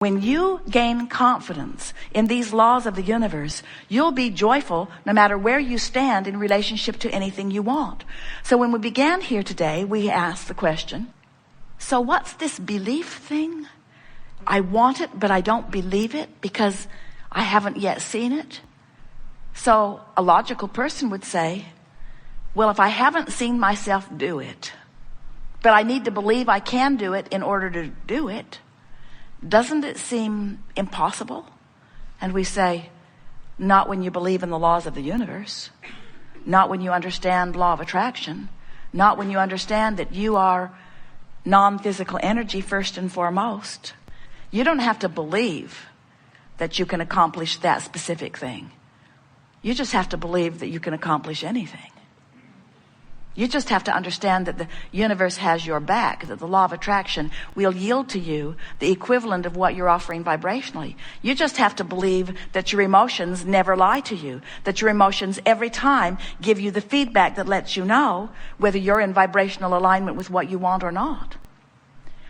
When you gain confidence in these laws of the universe, you'll be joyful no matter where you stand in relationship to anything you want. So when we began here today, we asked the question, so what's this belief thing? I want it, but I don't believe it because I haven't yet seen it. So a logical person would say, well, if I haven't seen myself do it, but I need to believe I can do it in order to do it, doesn't it seem impossible? And we say, not when you believe in the laws of the universe, not when you understand law of attraction, not when you understand that you are non-physical energy first and foremost. You don't have to believe that you can accomplish that specific thing. You just have to believe that you can accomplish anything. You just have to understand that the universe has your back, that the law of attraction will yield to you the equivalent of what you're offering vibrationally. You just have to believe that your emotions never lie to you, that your emotions every time give you the feedback that lets you know whether you're in vibrational alignment with what you want or not.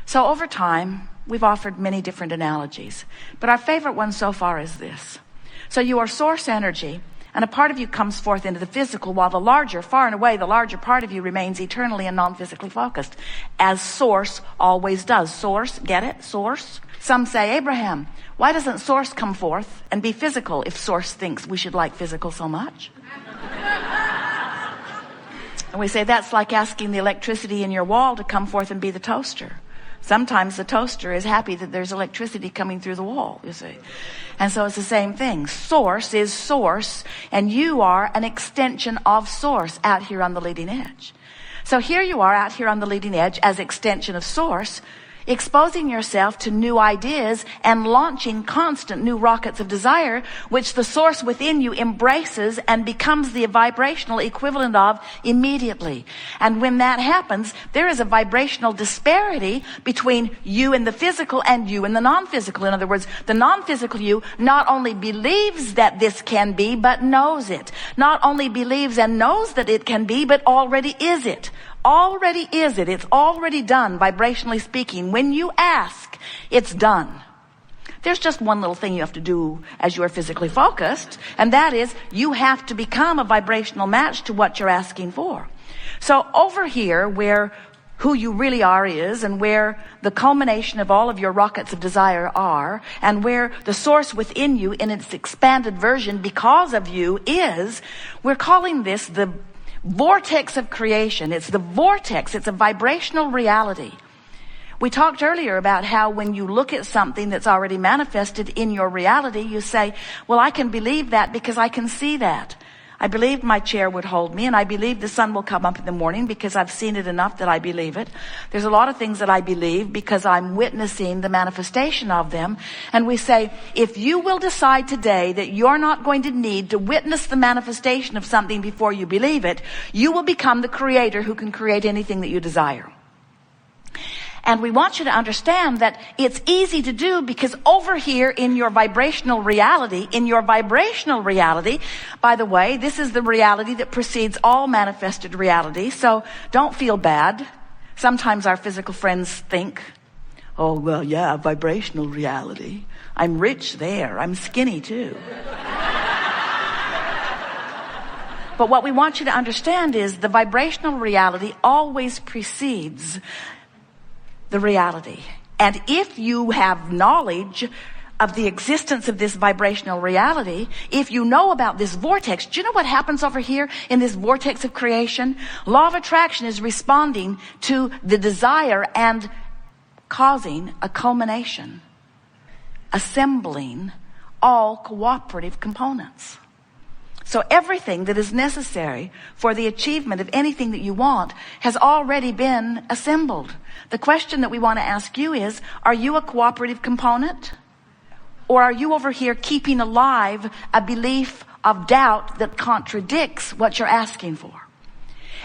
So over time, we've offered many different analogies, but our favorite one so far is this. So you are source energy, and a part of you comes forth into the physical, while the larger, far and away, the larger part of you remains eternally and non-physically focused, as source always does. Source, get it? Source. Some say, Abraham, why doesn't source come forth and be physical if source thinks we should like physical so much? And we say that's like asking the electricity in your wall to come forth and be the toaster. Sometimes the toaster is happy that there's electricity coming through the wall, you see. And so it's the same thing. Source is source, and you are an extension of source out here on the leading edge. So here you are out here on the leading edge as extension of source, exposing yourself to new ideas and launching constant new rockets of desire, which the source within you embraces and becomes the vibrational equivalent of immediately. And when that happens, there is a vibrational disparity between you and the physical and you and the non-physical. In other words, the non-physical you not only believes that this can be, but knows it. Not only believes and knows that it can be, but already is it. Already is it. It's already done, vibrationally speaking. When you ask, it's done. There's just one little thing you have to do as you are physically focused, and that is you have to become a vibrational match to what you're asking for. So over here, where who you really are is, and where the culmination of all of your rockets of desire are, and where the source within you in its expanded version because of you is, we're calling this the vortex of creation. It's the vortex. It's a vibrational reality. We talked earlier about how when you look at something that's already manifested in your reality, you say, well, I can believe that because I can see that. I believe my chair would hold me, and I believe the sun will come up in the morning because I've seen it enough that I believe it. There's a lot of things that I believe because I'm witnessing the manifestation of them. And we say, if you will decide today that you're not going to need to witness the manifestation of something before you believe it, you will become the creator who can create anything that you desire. And we want you to understand that it's easy to do because over here in your vibrational reality, by the way, this is the reality that precedes all manifested reality. So don't feel bad. Sometimes our physical friends think, oh, well, yeah, vibrational reality. I'm rich there. I'm skinny too. But what we want you to understand is the vibrational reality always precedes the reality. And if you have knowledge of the existence of this vibrational reality, if you know about this vortex, do you know what happens over here in this vortex of creation? Law of attraction is responding to the desire and causing a culmination, assembling all cooperative components. So everything that is necessary for the achievement of anything that you want has already been assembled. The question that we want to ask you is, are you a cooperative component? Or are you over here keeping alive a belief of doubt that contradicts what you're asking for?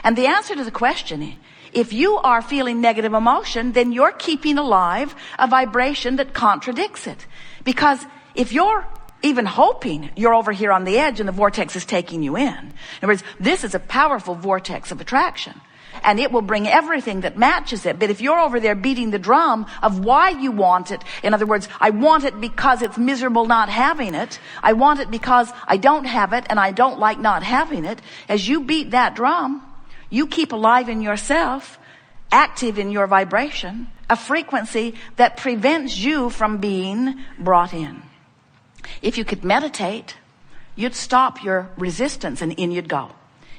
And the answer to the question, if you are feeling negative emotion, then you're keeping alive a vibration that contradicts it. Because if you're even hoping you're over here on the edge and the vortex is taking you in. In other words, this is a powerful vortex of attraction. and it will bring everything that matches it. But if you're over there beating the drum of why you want it, in other words, I want it because it's miserable not having it, I want it because I don't have it and I don't like not having it, as you beat that drum, you keep alive in yourself, active in your vibration, a frequency that prevents you from being brought in. If you could meditate, you'd stop your resistance and in you'd go.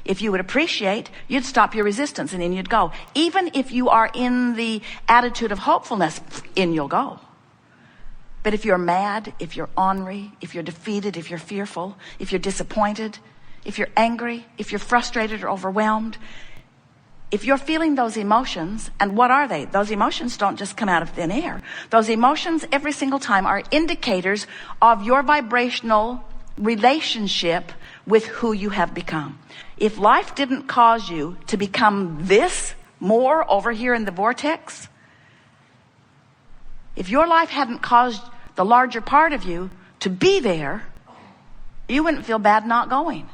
If you would appreciate, you'd stop your resistance and in you'd go. Even if you are in the attitude of hopefulness, in you'll go. But if you're mad, if you're ornery, if you're defeated, if you're fearful, if you're disappointed, if you're angry, if you're frustrated or overwhelmed, if you're feeling those emotions, and what are they? Those emotions don't just come out of thin air. Those emotions every single time are indicators of your vibrational relationship with who you have become. If life didn't cause you to become this more over here in the vortex, if your life hadn't caused the larger part of you to be there, you wouldn't feel bad not going.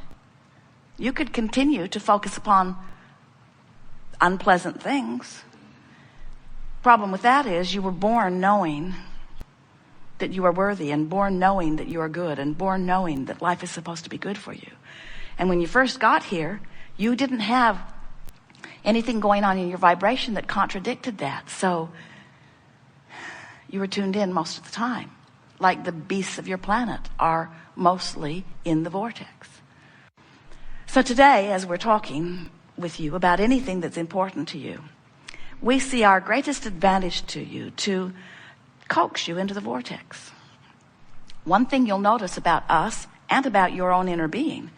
You could continue to focus upon unpleasant things. Problem with that is you were born knowing that you are worthy, and born knowing that you are good, and born knowing that life is supposed to be good for you. And when you first got here, you didn't have anything going on in your vibration that contradicted that. So you were tuned in most of the time, like the beasts of your planet are mostly in the vortex. So today, as we're talking with you about anything that's important to you, we see our greatest advantage to you to coax you into the vortex. One thing you'll notice about us and about your own inner being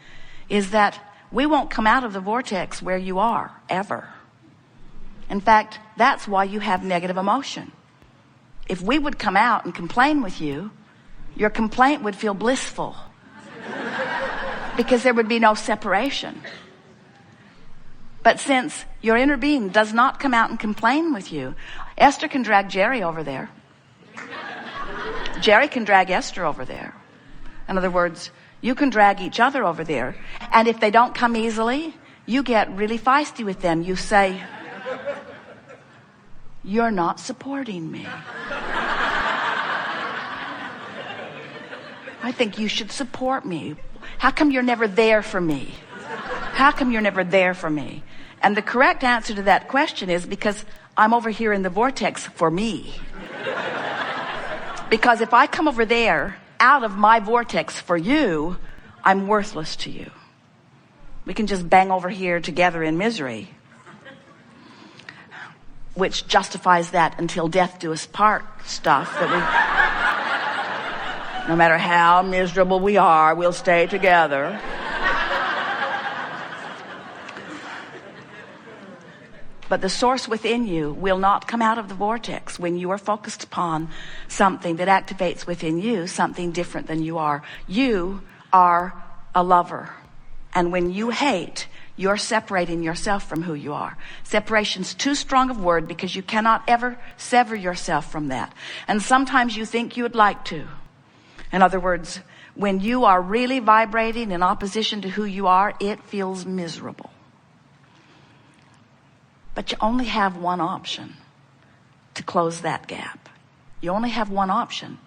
is that we won't come out of the vortex where you are, ever. In fact, that's why you have negative emotion. If we would come out and complain with you, your complaint would feel blissful because there would be no separation. But since your inner being does not come out and complain with you, Esther can drag Jerry over there. Jerry can drag Esther over there. In other words, you can drag each other over there. And if they don't come easily, you get really feisty with them. You say, "You're not supporting me. I think you should support me. How come you're never there for me? How come you're never there for me?" And the correct answer to that question is because I'm over here in the vortex for me. Because if I come over there out of my vortex for you, I'm worthless to you. We can just bang over here together in misery, which justifies that until death do us part stuff that we, no matter how miserable we are, we'll stay together. But the source within you will not come out of the vortex when you are focused upon something that activates within you something different than you are. You are a lover. And when you hate, you're separating yourself from who you are. Separation's too strong a word because you cannot ever sever yourself from that. And sometimes you think you would like to. In other words, when you are really vibrating in opposition to who you are, it feels miserable. But you only have one option to close that gap. You only have one option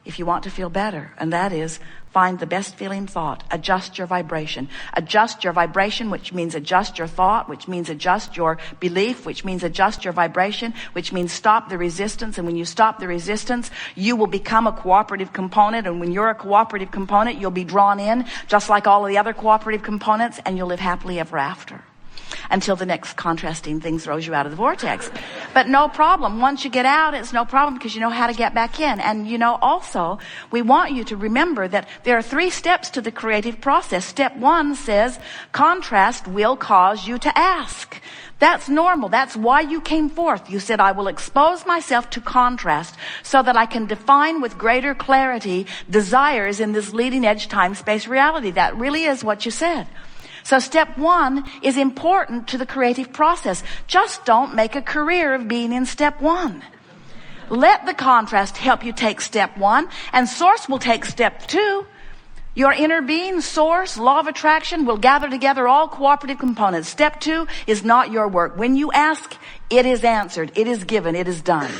if you want to feel better, and that is find the best feeling thought. Adjust your vibration. Adjust your vibration, which means adjust your thought, which means adjust your belief, which means adjust your vibration, which means stop the resistance. And when you stop the resistance, you will become a cooperative component. And when you're a cooperative component, you'll be drawn in just like all of the other cooperative components, and you'll live happily ever after. Until the next contrasting thing throws you out of the vortex. But no problem. Once you get out, it's no problem because you know how to get back in. And you know, also, we want you to remember that there are 3 steps to the creative process. Step 1 says, contrast will cause you to ask. That's normal. That's why you came forth. You said, I will expose myself to contrast so that I can define with greater clarity desires in this leading edge time-space reality. That really is what you said. So step 1 is important to the creative process. Just don't make a career of being in step 1. Let the contrast help you take step 1, and source will take step 2. Your inner being, source, law of attraction will gather together all cooperative components. Step 2 is not your work. When you ask, it is answered, it is given, it is done.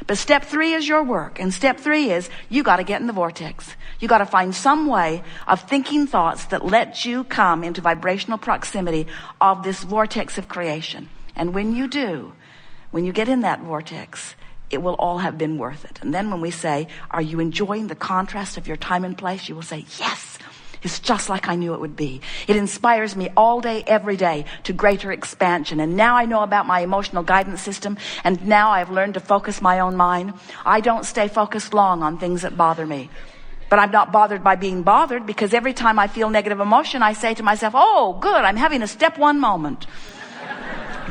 But step 3 is your work. And step 3 is you got to get in the vortex. You got to find some way of thinking thoughts that let you come into vibrational proximity of this vortex of creation. And when you do, when you get in that vortex, it will all have been worth it. And then when we say, are you enjoying the contrast of your time and place? You will say, yes, it's just like I knew it would be. It inspires me all day, every day to greater expansion. And now I know about my emotional guidance system. And now I've learned to focus my own mind. I don't stay focused long on things that bother me. But I'm not bothered by being bothered, because every time I feel negative emotion, I say to myself, oh, good, I'm having a step 1 moment.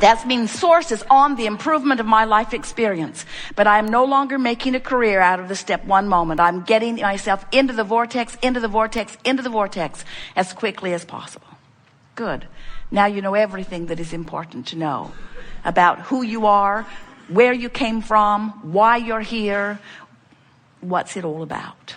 That means source is on the improvement of my life experience. But I am no longer making a career out of the step 1 moment. I'm getting myself into the vortex, into the vortex, into the vortex as quickly as possible. Good. Now you know everything that is important to know about who you are, where you came from, why you're here, what's it all about.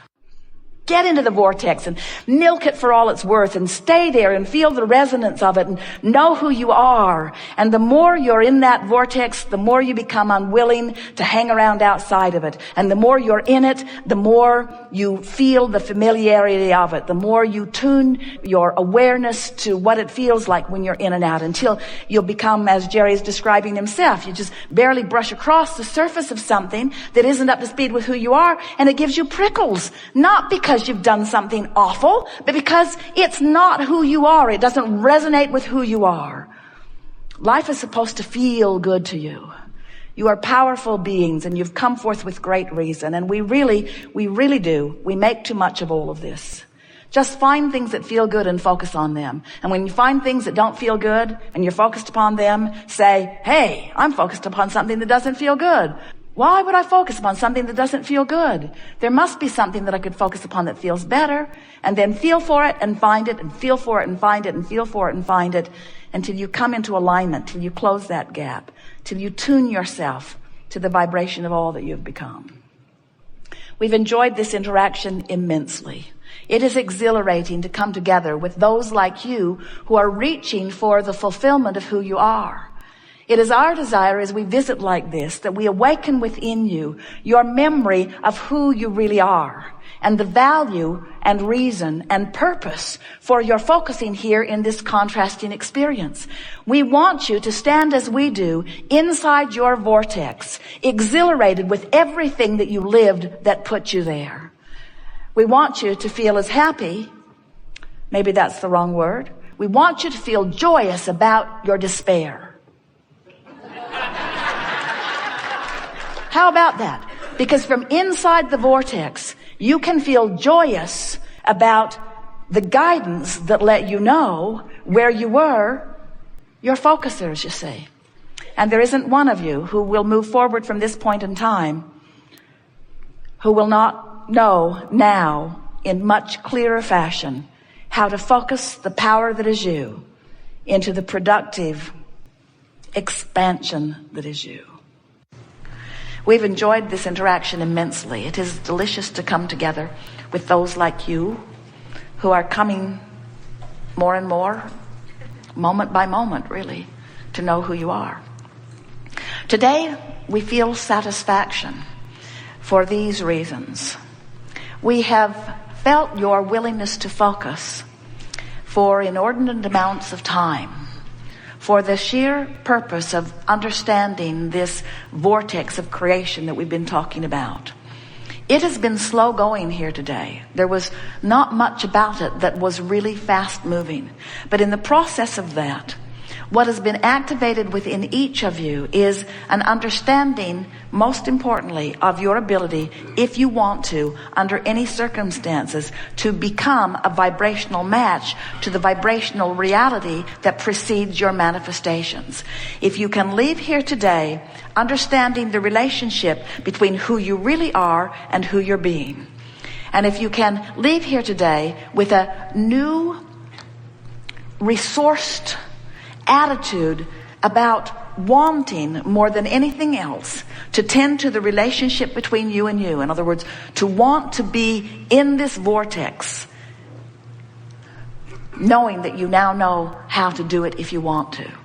Get into the vortex and milk it for all it's worth, and stay there and feel the resonance of it and know who you are. And the more you're in that vortex, the more you become unwilling to hang around outside of it. And the more you're in it, the more you feel the familiarity of it. The more you tune your awareness to what it feels like when you're in and out, until you'll become, as Jerry's describing himself, you just barely brush across the surface of something that isn't up to speed with who you are, and it gives you prickles. Not because you've done something awful, but because it's not who you are. It doesn't resonate with who you are. Life is supposed to feel good to you. You are powerful beings, and you've come forth with great reason. And we really do. We make too much of all of this. Just find things that feel good and focus on them. And when you find things that don't feel good and you're focused upon them, say, hey, I'm focused upon something that doesn't feel good. Why would I focus upon something that doesn't feel good? There must be something that I could focus upon that feels better, and then feel for it and find it, and feel for it and find it, and feel for it and find it, until you come into alignment, till you close that gap, till you tune yourself to the vibration of all that you've become. We've enjoyed this interaction immensely. It is exhilarating to come together with those like you who are reaching for the fulfillment of who you are. It is our desire as we visit like this that we awaken within you your memory of who you really are, and the value and reason and purpose for your focusing here in this contrasting experience. We want you to stand as we do inside your vortex, exhilarated with everything that you lived that put you there. We want you to feel as happy, maybe that's the wrong word. We want you to feel joyous about your despair. How about that? Because from inside the vortex, you can feel joyous about the guidance that let you know where you were, your focusers, you see. And there isn't one of you who will move forward from this point in time who will not know now in much clearer fashion how to focus the power that is you into the productive expansion that is you. We've enjoyed this interaction immensely. It is delicious to come together with those like you who are coming more and more, moment by moment, really, to know who you are. Today, we feel satisfaction for these reasons. We have felt your willingness to focus for inordinate amounts of time, for the sheer purpose of understanding this vortex of creation that we've been talking about. It has been slow going here today. There was not much about it that was really fast moving. But in the process of that, what has been activated within each of you is an understanding, most importantly, of your ability, if you want to, under any circumstances, to become a vibrational match to the vibrational reality that precedes your manifestations. If you can leave here today understanding the relationship between who you really are and who you're being, and if you can leave here today with a new, resourced attitude about wanting more than anything else to tend to the relationship between you and you. In other words, to want to be in this vortex knowing that you now know how to do it if you want to.